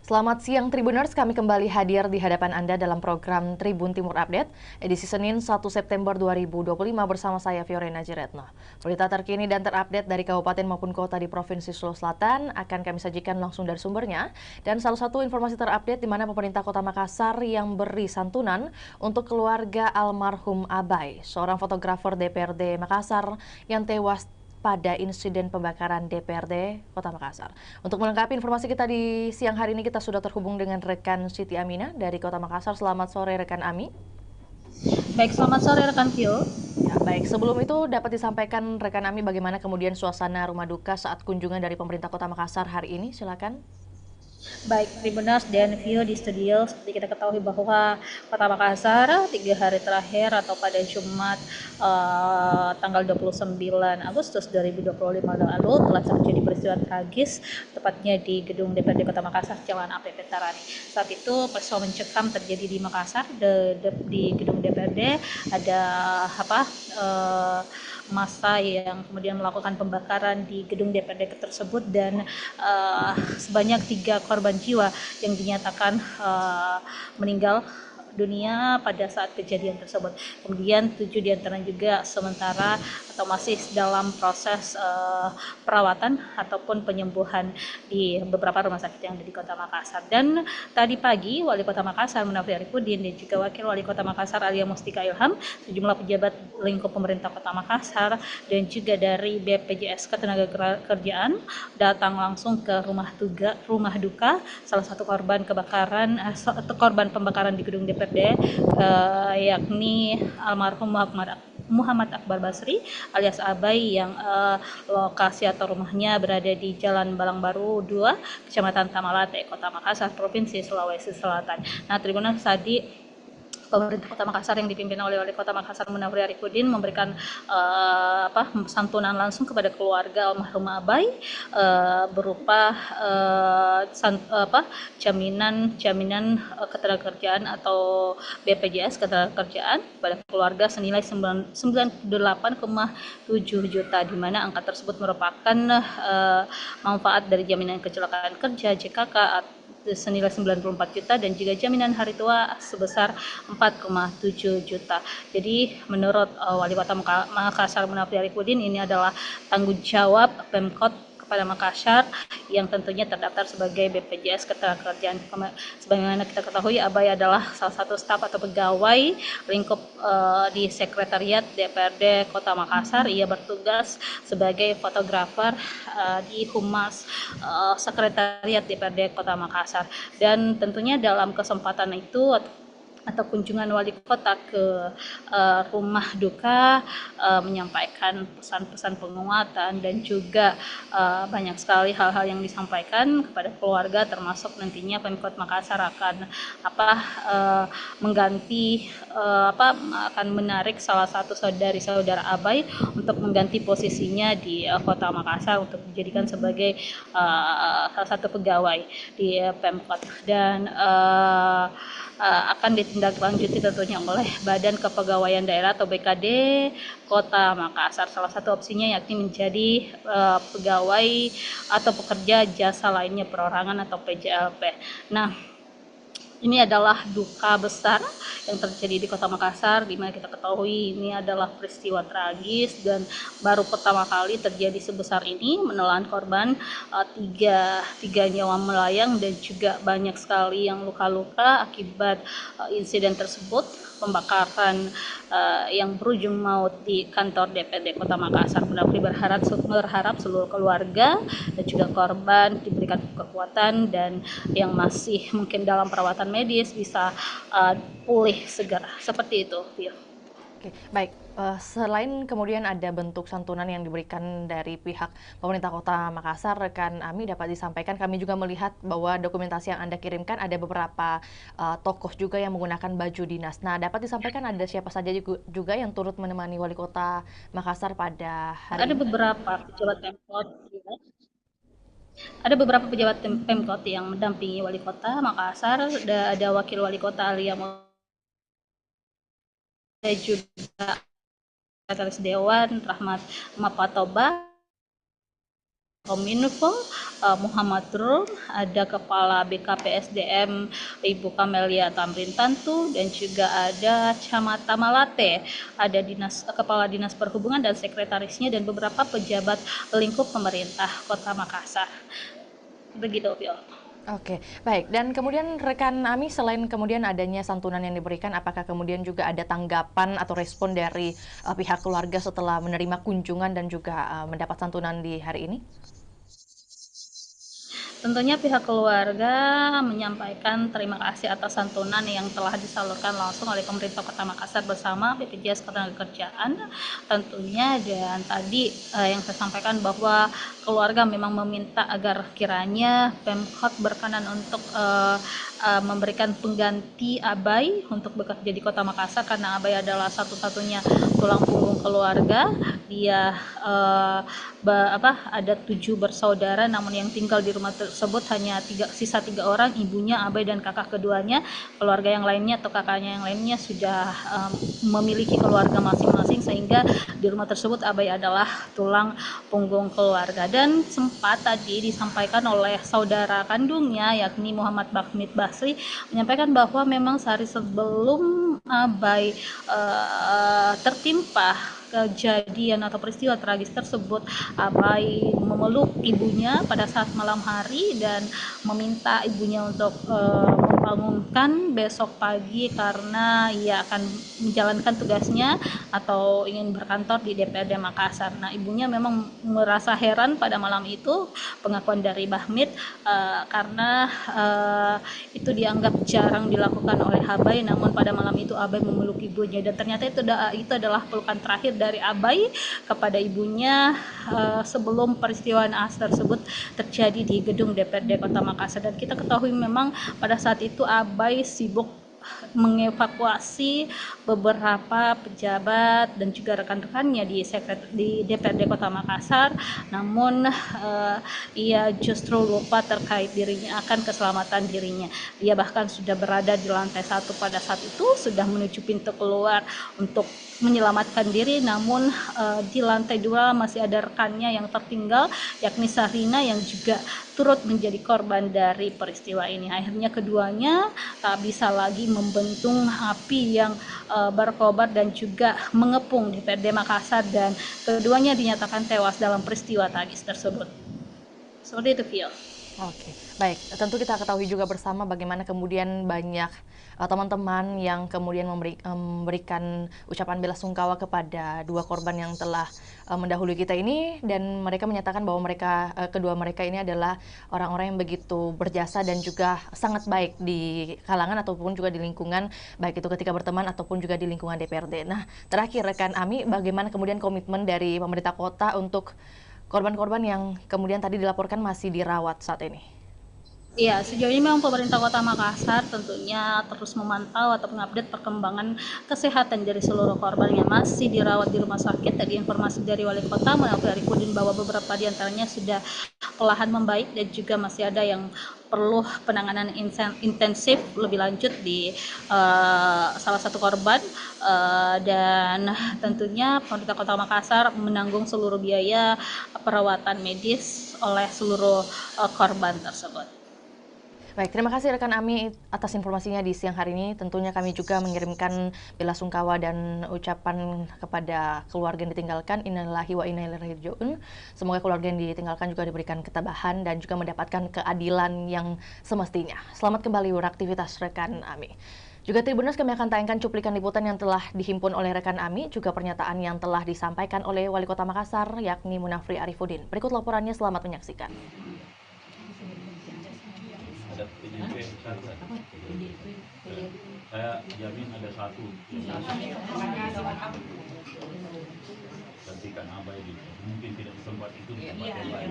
Selamat siang Tribuners, kami kembali hadir di hadapan Anda dalam program Tribun Timur Update, edisi Senin 1 September 2025 bersama saya Fiorena Jeretno. Berita terkini dan terupdate dari kabupaten maupun kota di Provinsi Sulawesi Selatan akan kami sajikan langsung dari sumbernya. Dan salah satu informasi terupdate di mana pemerintah Kota Makassar yang beri santunan untuk keluarga almarhum Abai, seorang fotografer DPRD Makassar yang tewas pada insiden pembakaran DPRD Kota Makassar. Untuk melengkapi informasi kita di siang hari ini, kita sudah terhubung dengan rekan Siti Aminah dari Kota Makassar. Selamat sore rekan Ami. Baik, selamat sore rekan Vio. Ya, baik. Sebelum itu dapat disampaikan rekan Ami bagaimana kemudian suasana rumah duka saat kunjungan dari pemerintah Kota Makassar hari ini? Silakan. Baik, Tribuners dan Vio di studio. Seperti kita ketahui bahwa Kota Makassar 3 hari terakhir atau pada Jumat tanggal 29 Agustus 2025 lalu telah terjadi peristiwa tragis tepatnya di gedung DPRD Kota Makassar, Jalan APP Tarani. Saat itu peristiwa mencekam terjadi di Makassar, di gedung DPRD ada massa yang kemudian melakukan pembakaran di gedung DPRD tersebut dan sebanyak 3 korban jiwa yang dinyatakan meninggal dunia pada saat kejadian tersebut. Kemudian 7 diantaranya juga sementara atau masih dalam proses perawatan ataupun penyembuhan di beberapa rumah sakit yang ada di Kota Makassar. Dan tadi pagi Wali Kota Makassar Munafri Arifudin dan juga Wakil Wali Kota Makassar Alia Mustika Ilham, sejumlah pejabat lingkup pemerintah Kota Makassar dan juga dari BPJS Ketenagakerjaan datang langsung ke rumah duka salah satu korban kebakaran korban pembakaran di gedung DPRD yakni almarhum Muhammad Akbar Basri alias Abai yang lokasi atau rumahnya berada di Jalan Balangbaru 2, Kecamatan Tamalate, Kota Makassar, Provinsi Sulawesi Selatan. Nah, Tribuners, tadi pemerintah Kota Makassar yang dipimpin oleh Wali Kota Makassar Munafri Arifudin memberikan santunan langsung kepada keluarga almarhum Abai berupa jaminan ketenagakerjaan atau BPJS ketenagakerjaan pada keluarga senilai 98,7 juta, di mana angka tersebut merupakan manfaat dari jaminan kecelakaan kerja JKK senilai 94 juta dan juga jaminan hari tua sebesar 4,7 juta. Jadi menurut Wali Kota Makassar Munafri Arifudin, ini adalah tanggung jawab Pemkot kepada Makassar yang tentunya terdaftar sebagai BPJS Ketenagakerjaan. Sebagaimana kita ketahui, Abai adalah salah satu staf atau pegawai lingkup di Sekretariat DPRD Kota Makassar. Ia bertugas sebagai fotografer di Humas Sekretariat DPRD Kota Makassar. Dan tentunya dalam kesempatan itu atau kunjungan wali kota ke rumah duka menyampaikan pesan-pesan penguatan dan juga banyak sekali hal-hal yang disampaikan kepada keluarga, termasuk nantinya Pemkot Makassar akan mengganti akan menarik salah satu saudara Abai untuk mengganti posisinya di Kota Makassar untuk dijadikan sebagai salah satu pegawai di Pemkot dan akan ditindaklanjuti tentunya oleh Badan Kepegawaian Daerah atau BKD Kota Makassar. Salah satu opsinya yakni menjadi pegawai atau pekerja jasa lainnya perorangan atau PJLP. Nah, ini adalah duka besar yang terjadi di Kota Makassar, di mana kita ketahui ini adalah peristiwa tragis dan baru pertama kali terjadi sebesar ini, menelan korban tiga nyawa melayang dan juga banyak sekali yang luka-luka akibat insiden tersebut, pembakaran yang berujung maut di kantor DPRD Kota Makassar. Munafri berharap seluruh keluarga dan juga korban diberikan kekuatan dan yang masih mungkin dalam perawatan medis bisa pulih segera. Seperti itu, Vio. Oke, baik. Selain kemudian ada bentuk santunan yang diberikan dari pihak pemerintah Kota Makassar, rekan Ami dapat disampaikan, kami juga melihat bahwa dokumentasi yang Anda kirimkan ada beberapa tokoh juga yang menggunakan baju dinas. Nah, dapat disampaikan ada siapa saja juga yang turut menemani Wali Kota Makassar pada hari Ada ini? beberapa pejabat Pemkot, ya. Ada beberapa pejabat Pemkot yang mendampingi Wali Kota Makassar, ada Wakil Wali Kota Alia juga Sekretaris Dewan Rahmat Mapatoba, Kominfo Muhammad Rum, ada Kepala BKPSDM Ibu Kamelia Tamrin Tantu, dan juga ada Camat Tamalate, ada Kepala Dinas Perhubungan dan Sekretarisnya, dan beberapa pejabat lingkup pemerintah Kota Makassar. Begitu, Vio. Oke, baik. Dan kemudian rekan Ami, selain kemudian adanya santunan yang diberikan, apakah kemudian juga ada tanggapan atau respon dari pihak keluarga setelah menerima kunjungan dan juga mendapat santunan di hari ini? Tentunya pihak keluarga menyampaikan terima kasih atas santunan yang telah disalurkan langsung oleh pemerintah Kota Makassar bersama BPJS Ketenagakerjaan tentunya, dan tadi yang saya sampaikan bahwa keluarga memang meminta agar kiranya Pemkot berkenan untuk memberikan pengganti Abai untuk bekerja di Kota Makassar, karena Abai adalah satu-satunya tulang punggung keluarga. Dia ada 7 bersaudara, namun yang tinggal di rumah tersebut hanya sisa 3 orang, ibunya, Abai, dan kakak keduanya. Keluarga yang lainnya atau kakaknya yang lainnya sudah memiliki keluarga masing-masing, sehingga di rumah tersebut Abai adalah tulang punggung keluarga. Dan sempat tadi disampaikan oleh saudara kandungnya, yakni Muhammad Bahmid Basri, menyampaikan bahwa memang sehari sebelum Abai tertimpa kejadian atau peristiwa tragis tersebut, Abai memeluk ibunya pada saat malam hari dan meminta ibunya untuk membangunkan besok pagi karena ia akan menjalankan tugasnya atau ingin berkantor di DPRD Makassar. Nah, ibunya memang merasa heran pada malam itu pengakuan dari Bahmid karena itu dianggap jarang dilakukan oleh Abai, namun pada malam itu Abai memeluk ibunya, dan ternyata itu adalah pelukan terakhir dari Abai kepada ibunya sebelum peristiwa naas tersebut terjadi di gedung DPRD Kota Makassar. Dan kita ketahui memang pada saat itu Abai sibuk mengevakuasi beberapa pejabat dan juga rekan-rekannya di DPRD Kota Makassar, namun ia justru lupa terkait dirinya akan keselamatan dirinya. Dia bahkan sudah berada di lantai 1 pada saat itu, sudah menuju pintu keluar untuk menyelamatkan diri, namun di lantai 2 masih ada rekannya yang tertinggal, yakni Sarina, yang juga turut menjadi korban dari peristiwa ini. Akhirnya keduanya tak bisa lagi membendung api yang berkobar dan juga mengepung di DPRD Makassar, dan keduanya dinyatakan tewas dalam peristiwa tragis tersebut. Seperti itu, Vio. Oke, baik. Tentu kita ketahui juga bersama bagaimana kemudian banyak teman-teman yang kemudian memberikan ucapan bela sungkawa kepada dua korban yang telah mendahului kita ini, dan mereka menyatakan bahwa kedua mereka ini adalah orang-orang yang begitu berjasa dan juga sangat baik di kalangan ataupun juga di lingkungan, baik itu ketika berteman ataupun juga di lingkungan DPRD. Nah, terakhir rekan Ami, bagaimana kemudian komitmen dari pemerintah kota untuk korban-korban yang kemudian tadi dilaporkan masih dirawat saat ini? Ya, sejauh ini memang pemerintah Kota Makassar tentunya terus memantau atau mengupdate perkembangan kesehatan dari seluruh korban yang masih dirawat di rumah sakit. Tadi informasi dari Wali Kota Melati Arifudin bahwa beberapa di antaranya sudah perlahan membaik, dan juga masih ada yang perlu penanganan intensif lebih lanjut di salah satu korban, dan tentunya pemerintah Kota Makassar menanggung seluruh biaya perawatan medis oleh seluruh korban tersebut. Baik, terima kasih rekan Ami atas informasinya di siang hari ini. Tentunya kami juga mengirimkan bela sungkawa dan ucapan kepada keluarga yang ditinggalkan. Innalillahi wa inna ilaihi raji'un. Semoga keluarga yang ditinggalkan juga diberikan ketabahan dan juga mendapatkan keadilan yang semestinya. Selamat kembali beraktivitas rekan Ami. Juga Tribuners, kami akan tayangkan cuplikan liputan yang telah dihimpun oleh rekan Ami, juga pernyataan yang telah disampaikan oleh Wali Kota Makassar, yakni Munafri Arifudin. Berikut laporannya, selamat menyaksikan. Ada PDP saya jamin ada satu gantikan Abai di mungkin tidak sempat itu di tempat yang lain.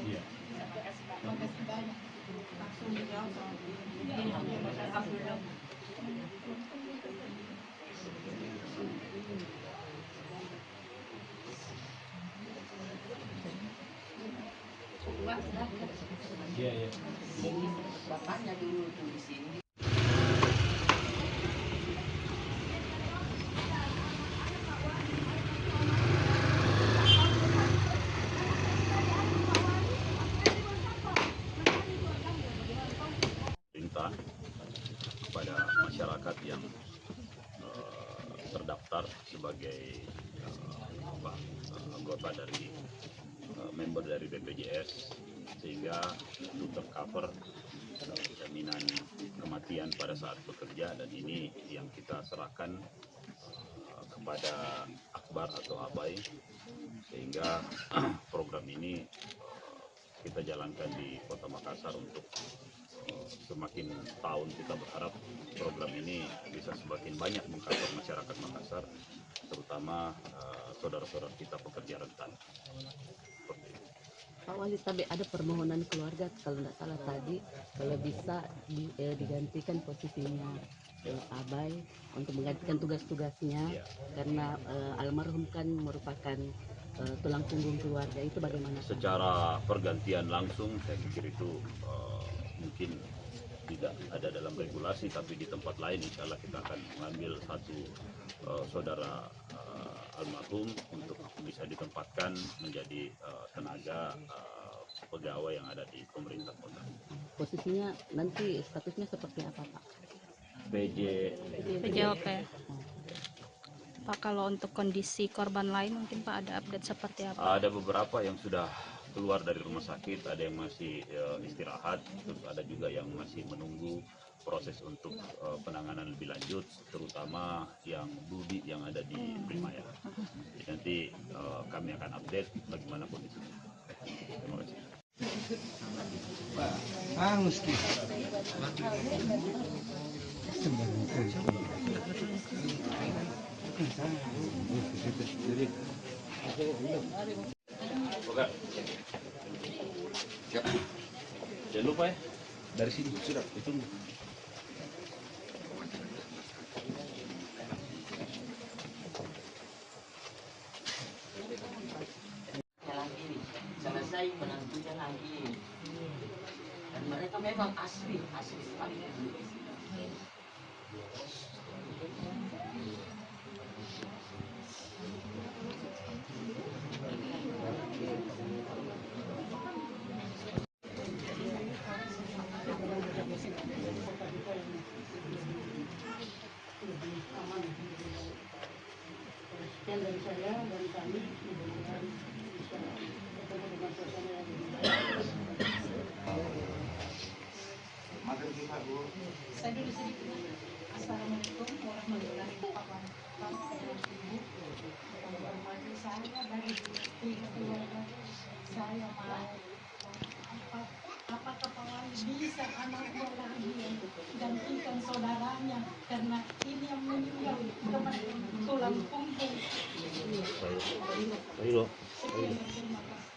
Iya. Iya, iya. Bapaknya dulu tuh di sini. sebagai anggota dari member dari BPJS, sehingga itu tercover jaminan kematian pada saat bekerja, dan ini yang kita serahkan kepada Akbar atau Abai, sehingga program ini kita jalankan di Kota Makassar untuk semakin tahun kita berharap program ini bisa semakin banyak mengcover masyarakat Makassar, terutama saudara-saudara kita pekerja rentan. Seperti itu. Pak Wali, tapi ada permohonan keluarga kalau tidak salah tadi, kalau bisa digantikan posisinya Abai untuk menggantikan tugas-tugasnya, Ya. karena almarhum kan merupakan tulang punggung keluarga. Itu bagaimana? Secara pergantian langsung, saya pikir itu mungkin tidak ada dalam regulasi, tapi di tempat lain insya Allah kita akan mengambil satu saudara almarhum untuk bisa ditempatkan menjadi tenaga pegawai yang ada di pemerintah kota. Posisinya nanti statusnya seperti apa, Pak? PJ PJOP. Pak, kalau untuk kondisi korban lain mungkin Pak ada update seperti apa? ada beberapa yang sudah keluar dari rumah sakit, ada yang masih istirahat, terus ada juga yang masih menunggu proses untuk penanganan lebih lanjut, terutama yang Budi yang ada di Primaya. Jadi nanti kami akan update bagaimana kondisinya. Terima kasih. Oke. Siap. Jangan lupa ya, dari sini sudah ditunggu. lagi selesai menantunya lagi, dan mereka memang asli sekali dulu di sini. Sekian dari saya dan kami, mudah-mudahan bisa ketemu dengan suasana yang lebih baik. Saya dulu sedikit. Assalamualaikum warahmatullahi wabarakatuh. Saya dari keluarga saya mau apakah Pak Wali bisa anak buah lagi yang gantikan saudaranya, karena ini yang meninggal teman tulang punggung. Ayo. Sekian, terima kasih.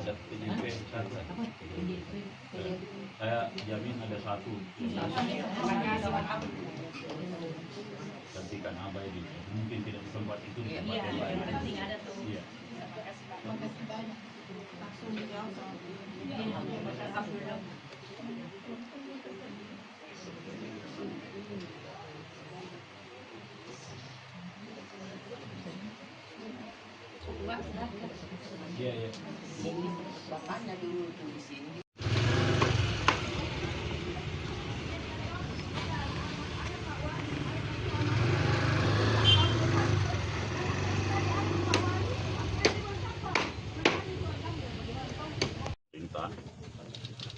Ada PJP satu. Saya jamin ada satu. Gantikan Abai di mungkin tidak sempat itu di tempat yang lain. Penting ada tuh. Iya. Makasih banyak. Langsung dijawab. Alhamdulillah. Iya, iya. Bapaknya dulu tuh di sini. Perintah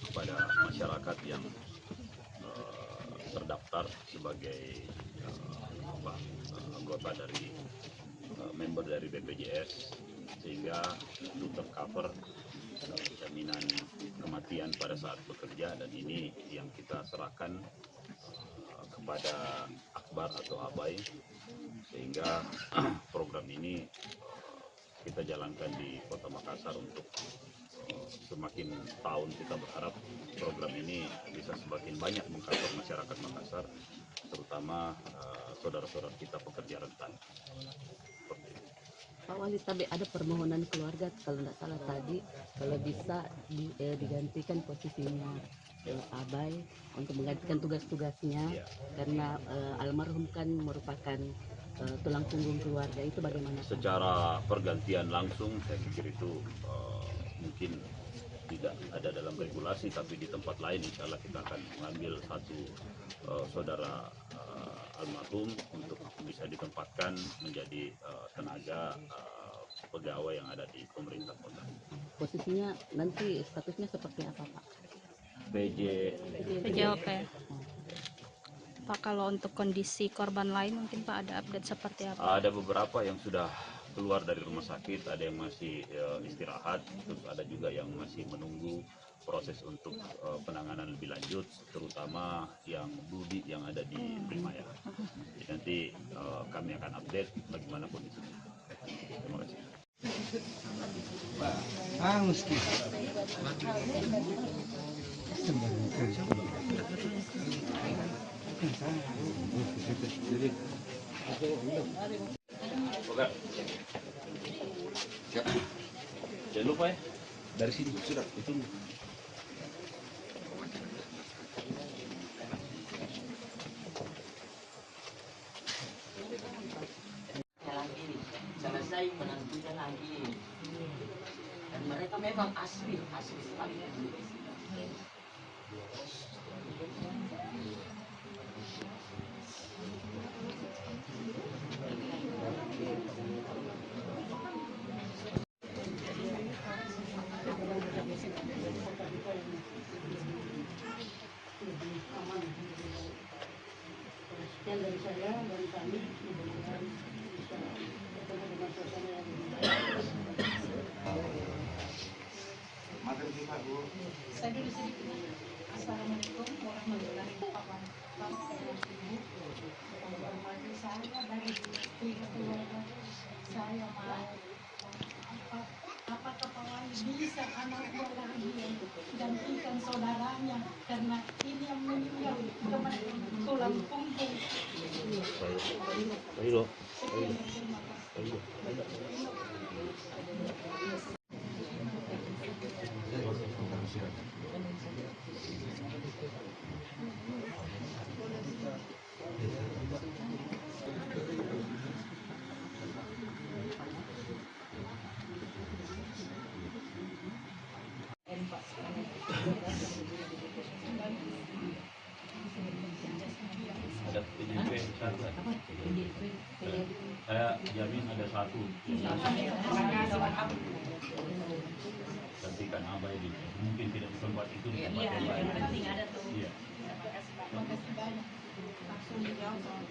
kepada masyarakat yang terdaftar sebagai anggota dari member dari BPJS, sehingga itu tercover jaminan kematian pada saat bekerja, dan ini yang kita serahkan kepada Akbar atau Abai, sehingga program ini kita jalankan di Kota Makassar untuk semakin tahun kita berharap program ini bisa semakin banyak mengcover masyarakat Makassar, terutama saudara-saudara kita pekerja rentan. Seperti itu. Pak Wali, tapi ada permohonan keluarga kalau tidak salah tadi, kalau bisa digantikan posisinya Abai untuk menggantikan tugas-tugasnya, Iya. karena almarhum kan merupakan tulang punggung keluarga, itu bagaimana? Secara pergantian langsung, saya pikir itu mungkin tidak ada dalam regulasi, tapi di tempat lain insya Allah kita akan mengambil satu saudara almarhum untuk bisa ditempatkan menjadi tenaga pegawai yang ada di pemerintah kota. Posisinya nanti statusnya seperti apa, Pak? PJ PJOK. Pak, kalau untuk kondisi korban lain mungkin Pak ada update seperti apa? ada beberapa yang sudah keluar dari rumah sakit, ada yang masih istirahat, terus ada juga yang masih menunggu proses untuk penanganan lebih lanjut, terutama yang Budi yang ada di Primaya. Jadi nanti kami akan update bagaimana kondisinya. Terima kasih. Oke. Jangan lupa ya, dari sini sudah ditunggu. lagi selesai menantunya lagi, dan mereka memang asli sekali dulu di sini. lebih aman, lebih baik. Sekian dari saya dan kami, mudah-mudahan bisa ketemu dengan suasana yang lebih baik. Saya dulu sedikit. Assalamualaikum warahmatullahi wabarakatuh. Hormati saya dari tiga keluarga saya apakah Pak Wali bisa anak buah lagi yang gantikan saudaranya, karena ini yang meninggal tulang punggung. Ayo. Sekian dan terima kasih. Ada PJP satu. Saya jamin ada satu. Gantikan Abai di mungkin tidak di tempat itu, di tempat yang lain. Penting ada tuh. Iya. Makasih banyak. Langsung dijawab sama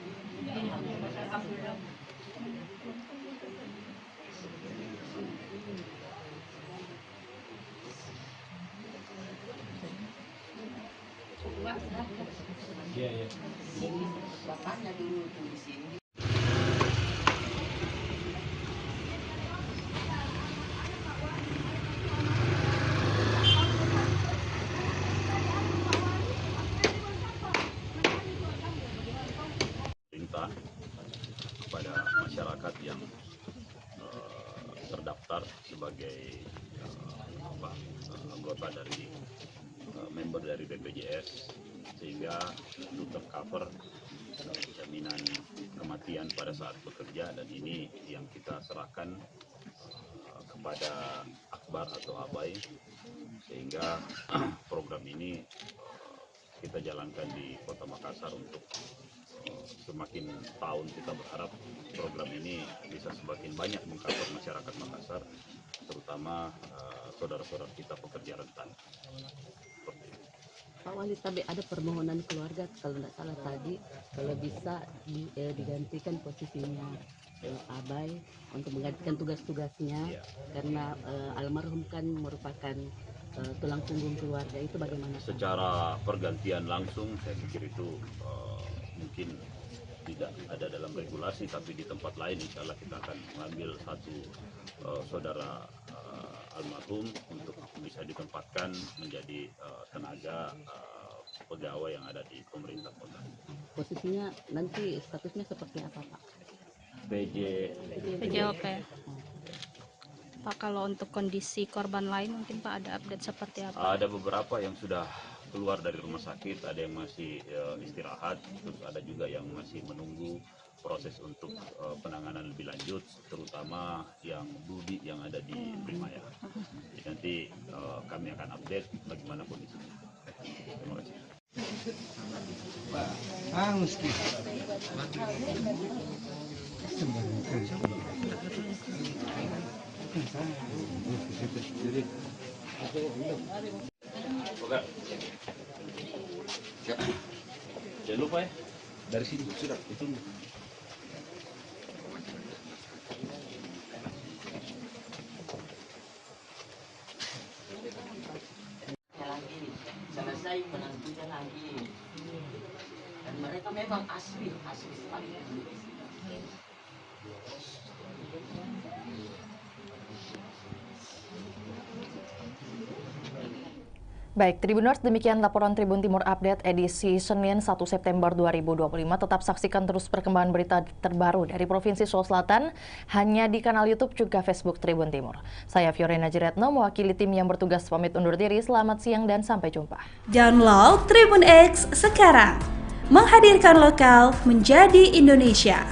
Alhamdulillah. Iya, iya. Bapaknya dulu tuh di sini. Perintah kepada masyarakat yang terdaftar sebagai anggota dari member dari BPJS, sehingga itu tercover jaminan kematian pada saat bekerja, dan ini yang kita serahkan kepada Akbar atau Abai, sehingga program ini kita jalankan di Kota Makassar untuk semakin tahun kita berharap program ini bisa semakin banyak mengcover masyarakat Makassar, terutama saudara-saudara kita pekerja rentan. Seperti itu. Pak Wali, tapi ada permohonan keluarga kalau tidak salah tadi, kalau bisa digantikan posisinya Abai untuk menggantikan tugas-tugasnya, Iya. karena almarhum kan merupakan tulang punggung keluarga, itu bagaimana? Secara pergantian langsung, saya pikir itu mungkin tidak ada dalam regulasi, tapi di tempat lain insya Allah kita akan mengambil satu saudara almarhum untuk bisa ditempatkan menjadi tenaga pegawai yang ada di pemerintah kota. Posisinya nanti statusnya seperti apa, Pak? PJOP. Pak, kalau untuk kondisi korban lain mungkin Pak ada update seperti apa? Ada beberapa yang sudah keluar dari rumah sakit, ada yang masih istirahat, terus ada juga yang masih menunggu proses untuk penanganan lebih lanjut, terutama yang Budi yang ada di Primaya. Jadi nanti kami akan update bagaimana kondisinya. Terima kasih. Jangan lupa ya, dari sini sudah ditunggu. Lagi selesai menentukan lagi, dan mereka memang asli sekali. Baik, Tribuners, demikian laporan Tribun Timur Update edisi Senin 1 September 2025. Tetap saksikan terus perkembangan berita terbaru dari Provinsi Sulawesi Selatan hanya di kanal YouTube juga Facebook Tribun Timur. Saya Fiorena Jiretno, mewakili tim yang bertugas pamit undur diri. Selamat siang dan sampai jumpa. Download Tribun X sekarang, menghadirkan lokal menjadi Indonesia.